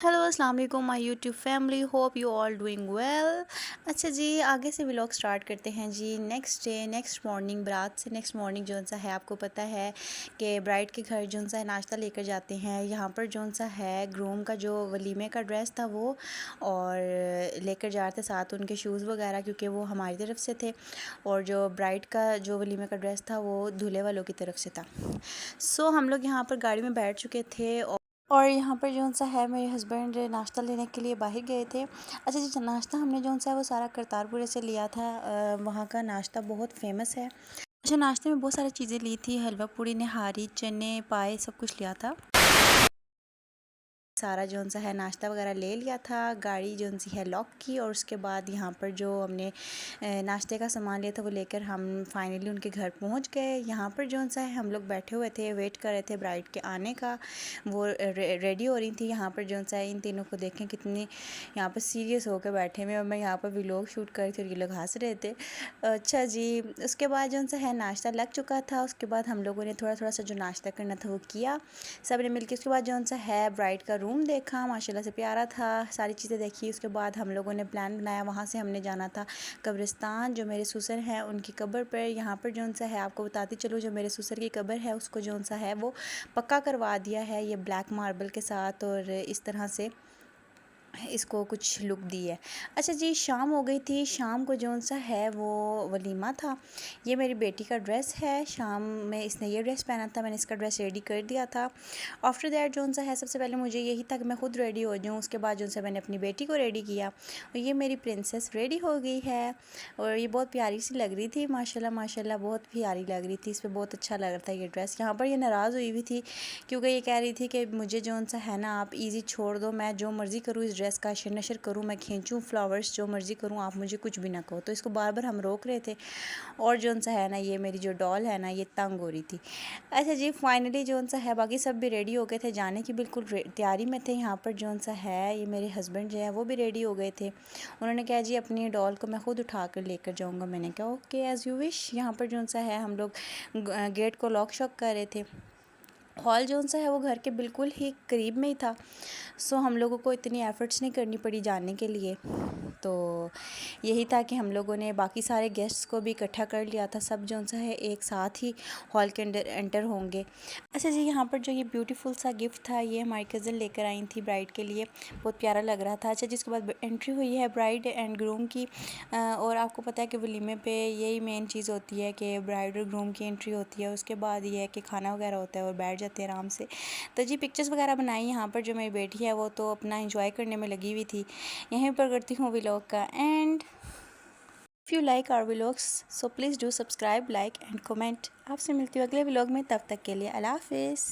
Hello अस्सलाम वालेकुम my YouTube family, hope you all doing well. अच्छा जी, आगे से व्लॉग स्टार्ट करते हैं जी। नेक्स्ट डे नेक्स्ट मॉर्निंग, बारात से नेक्स्ट मॉर्निंग जो सा है, आपको पता है कि ब्राइड के घर जो सा है नाश्ता लेकर जाते हैं। यहाँ पर जो सा है ग्रूम का जो वलीमे का ड्रेस था वो और लेकर जा रहे थे, साथ उनके शूज़ वगैरह, क्योंकि वो हमारी तरफ से थे। और जो ब्राइड का जो वलीमे का ड्रेस था वो दूल्हे वालों की तरफ से था। सो हम लोग यहाँ पर गाड़ी में बैठ चुके थे और यहाँ पर जो सा है मेरे हस्बैंड नाश्ता लेने के लिए बाहर गए थे। अच्छा जी, नाश्ता हमने जो सा है वो सारा करतारपुरे से लिया था। वहाँ का नाश्ता बहुत फेमस है। अच्छा, नाश्ते में बहुत सारी चीज़ें ली थी, हलवा पूड़ी निहारी चने पाए सब कुछ लिया था। सारा जो सा है नाश्ता वगैरह ले लिया था, गाड़ी जो सी है लॉक की। और उसके बाद यहाँ पर जो हमने नाश्ते का सामान लिया था वो लेकर हम फाइनली उनके घर पहुँच गए। यहाँ पर जो सा है हम लोग बैठे हुए थे, वेट कर रहे थे ब्राइड के आने का। वो रेडी हो रही थी। यहाँ पर जो सा है इन तीनों को देखें कितनी यहाँ पर सीरियस होकर बैठे हुए, और मैं यहाँ पर व्लॉग शूट कर रही थी और ये लोग हंस रहे थे। अच्छा जी, उसके बाद जो सा है नाश्ता लग चुका था। उसके बाद हम लोगों ने थोड़ा थोड़ा सा जो नाश्ता करना था वो किया सब ने मिलकर। उसके बाद जो सा है ब्राइड का रूम देखा, माशाल्लाह से प्यारा था, सारी चीज़ें देखी। उसके बाद हम लोगों ने प्लान बनाया, वहाँ से हमने जाना था कब्रिस्तान, जो मेरे ससुर हैं उनकी कब्र पर। यहाँ पर जो सा है आपको बताती चलो, जो मेरे ससुर की कब्र है उसको जो सा है वो पक्का करवा दिया है ये ब्लैक मार्बल के साथ, और इस तरह से इसको कुछ लुक दी है। अच्छा जी, शाम हो गई थी। शाम को जो सा है वो वलीमा था। ये मेरी बेटी का ड्रेस है। शाम में इसने ये ड्रेस पहना था, मैंने इसका ड्रेस रेडी कर दिया था। आफ्टर दैट जो सा है सबसे पहले मुझे यही था कि मैं खुद रेडी हो जाऊँ। उसके बाद जो सा मैंने अपनी बेटी को रेडी किया, और ये मेरी प्रिंसेस रेडी हो गई है। और ये बहुत प्यारी सी लग रही थी, माशाल्लाह माशाल्लाह बहुत प्यारी लग रही थी। इस पर बहुत अच्छा लग रहा था ये ड्रेस। यहाँ पर ये नाराज़ हुई हुई थी, क्योंकि ये कह रही थी कि मुझे जो सा है ना आप ईज़ी छोड़ दो, मैं जो मर्ज़ी करूँ इस ड्रेस का अशर नशर करूँ, मैं खींचूँ फ्लावर्स जो मर्ज़ी करूँ, आप मुझे कुछ भी ना कहो। तो इसको बार बार हम रोक रहे थे। और जो सा है ना ये मेरी जो डॉल है ना ये तंग हो रही थी। अच्छा जी, फाइनली जो सा है बाकी सब भी रेडी हो गए थे, जाने की बिल्कुल तैयारी में थे। यहाँ पर जो सा है ये मेरे हस्बैंड जो है वो भी रेडी हो गए थे। उन्होंने कहा जी अपनी डॉल को मैं खुद उठा कर लेकर जाऊँगा। मैंने कहा ओके एज़ यू विश। यहाँ पर जो सा है हम लोग गेट को लॉक शॉक कर रहे थे। हॉल जो सा है वो घर के बिल्कुल ही करीब में ही था। सो हम लोगों को इतनी एफ़र्ट्स नहीं करनी पड़ी जाने के लिए। तो यही था कि हम लोगों ने बाकी सारे गेस्ट्स को भी इकट्ठा कर लिया था। सब जो सा है एक साथ ही हॉल के अंदर एंटर होंगे। अच्छा जी, यहाँ पर जो ये ब्यूटीफुल सा गिफ्ट था ये हमारी कज़न लेकर आई थी ब्राइड के लिए, बहुत प्यारा लग रहा था। अच्छा, जिसके बाद एंट्री हुई है ब्राइड एंड ग्रूम की। और आपको पता है कि वलीमे पे यही मेन चीज़ होती है कि ब्राइड और ग्रूम की एंट्री होती है। उसके बाद ये है कि खाना वगैरह होता है और बैठ जाते हैं आराम से। तो जी पिक्चर्स वगैरह बनाई। यहाँ पर जो मेरी बेटी है वो तो अपना इंजॉय करने में लगी हुई थी। यहीं पर करती हूँ व्लॉग का end. If you like our vlogs so please do subscribe, like and comment. आपसे मिलती हूँ अगले व्लॉग में, तब तक के लिए अल्लाह हाफिज़।